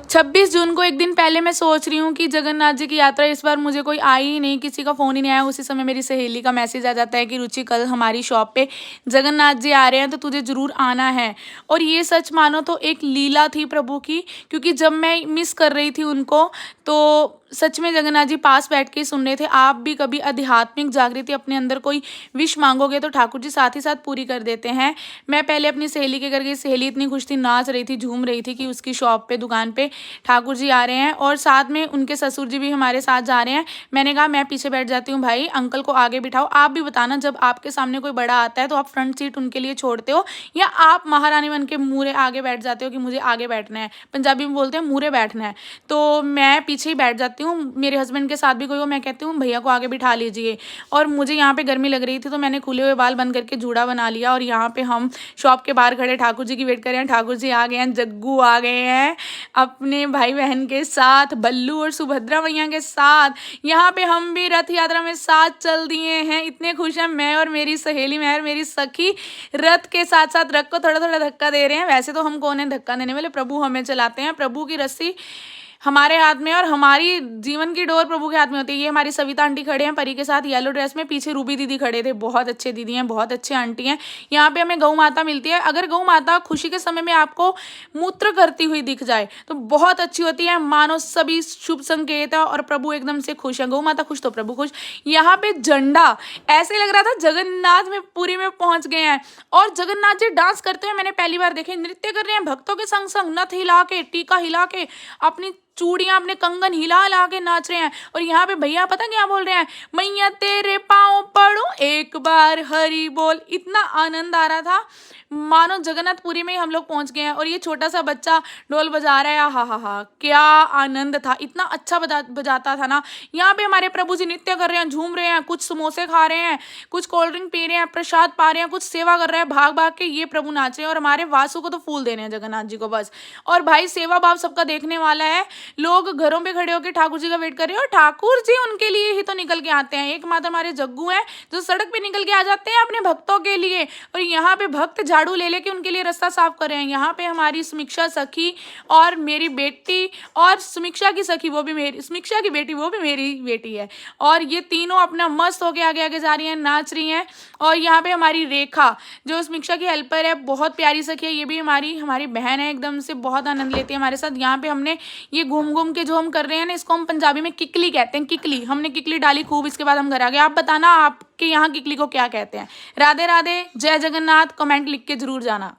26 जून को एक दिन पहले मैं सोच रही हूँ कि जगन्नाथ जी की यात्रा इस बार मुझे कोई आई ही नहीं, किसी का फ़ोन ही नहीं आया। उसी समय मेरी सहेली का मैसेज आ जाता है कि रुचि कल हमारी शॉप पे जगन्नाथ जी आ रहे हैं तो तुझे ज़रूर आना है। और ये सच मानो तो एक लीला थी प्रभु की, क्योंकि जब मैं मिस कर रही थी उनको तो सच में जगन्नाथ जी पास बैठ के ही सुन रहे थे। आप भी कभी आध्यात्मिक जागृति अपने अंदर कोई विश मांगोगे तो ठाकुर जी साथ ही साथ पूरी कर देते हैं। मैं पहले अपनी सहेली के घर गई, सहेली इतनी खुश थी, नाच रही थी, झूम रही थी कि उसकी शॉप पे दुकान पे ठाकुर जी आ रहे हैं और साथ में उनके ससुर जी भी हमारे साथ जा रहे हैं। मैंने कहा मैं पीछे बैठ जाती हूँ भाई, अंकल को आगे बिठाओ। आप भी बताना जब आपके सामने कोई बड़ा आता है तो आप फ्रंट सीट उनके लिए छोड़ते हो या आप महारानी बन के मूरे आगे बैठ जाते हो कि मुझे आगे बैठना है। पंजाबी में बोलते हैं मूरे बैठना है। तो मैं पीछे ही बैठ जाती हूँ। मेरे हस्बैंड के साथ भी कोई हो मैं कहती हूँ भैया को आगे बिठा लीजिए। और मुझे यहाँ पे गर्मी लग रही थी तो मैंने खुले हुए बाल बंद करके जूड़ा बना लिया और यहाँ पे हम शॉप के बाहर खड़े ठाकुर जी की वेट कर रहे हैं। ठाकुर जी आ गए हैं, जग्गू आ गए हैं अपने भाई बहन के साथ, बल्लू और सुभद्रा मैया के साथ। यहाँ पे हम भी रथ यात्रा में साथ चल दिए हैं। इतने खुश हैं मैं और मेरी सहेली, मैं और मेरी सखी रथ के साथ साथ रथ को थोड़ा थोड़ा धक्का दे रहे हैं। वैसे तो हम कौन है धक्का देने वाले, प्रभु हमें चलाते हैं। प्रभु की रस्सी हमारे हाथ में और हमारी जीवन की डोर प्रभु के हाथ में होती है। ये हमारी सविता आंटी खड़े हैं परी के साथ येलो ड्रेस में, पीछे रूबी दीदी खड़े थे। बहुत अच्छे दीदी हैं, बहुत अच्छे आंटी हैं। यहाँ पे हमें गौ माता मिलती है। अगर गौ माता खुशी के समय में आपको मूत्र करती हुई दिख जाए तो बहुत अच्छी होती है, मानो सभी शुभ संकेत है और प्रभु एकदम से खुश है। गौ माता खुश तो प्रभु खुश। यहाँ पे झंडा ऐसे लग रहा था जगन्नाथ में पुरी में पहुंच गए हैं। और जगन्नाथ जी डांस करते हुए मैंने पहली बार देखे, नृत्य कर रहे हैं भक्तों के संग संग, नथ हिला के, टीका हिला के, अपनी चूड़ियां अपने कंगन हिला हिला के नाच रहे हैं। और यहाँ पे भैया पता क्या बोल रहे हैं, मैया तेरे पाँव पड़ो एक बार हरि बोल। इतना आनंद आ रहा था मानो जगन्नाथपुरी में ही हम लोग पहुंच गए हैं। और ये छोटा सा बच्चा ढोल बजा रहा है, हा क्या आनंद था, इतना अच्छा बजाता था ना। यहाँ पे हमारे प्रभु जी नृत्य कर रहे हैं, झूम रहे हैं, कुछ समोसे खा रहे हैं, कुछ कोल्ड ड्रिंक पी रहे हैं, प्रसाद पा रहे हैं, कुछ सेवा कर रहे हैं, भाग भाग के ये प्रभु नाच रहे हैं। और हमारे वासु को तो फूल देने हैं जगन्नाथ जी को बस। और भाई सेवा भाव सबका देखने वाला है। लोग घरों पे खड़े होकर ठाकुर जी का वेट कर रहे हैं और ठाकुर जी उनके लिए ही तो निकल के आते हैं। एकमात्र हमारे जग्गू हैं जो सड़क पे निकल के आ जाते हैं अपने भक्तों के लिए। और यहाँ पे भक्त झाड़ू ले लेके उनके लिए रास्ता साफ कर रहे हैं। यहाँ पे हमारी समीक्षा सखी और मेरी बेटी और समीक्षा की सखी वो भी मेरी, समीक्षा की बेटी वो भी मेरी बेटी है। और ये तीनों अपना मस्त होके आगे आगे जा रही हैं, नाच रही हैं। और यहाँ पे हमारी रेखा जो समीक्षा की हेल्पर है, बहुत प्यारी सखी है, ये भी हमारी बहन है, एकदम से बहुत आनंद लेती है हमारे साथ। यहाँ पे हमने ये घूम घूम के जो हम कर रहे हैं ना, इसको हम पंजाबी में किकली कहते हैं। किकली हमने किकली डाली खूब, इसके बाद हम घर आ गए। आप बताना आपके यहाँ किकली को क्या कहते हैं। राधे राधे, जय जगन्नाथ, कमेंट लिख के जरूर जाना।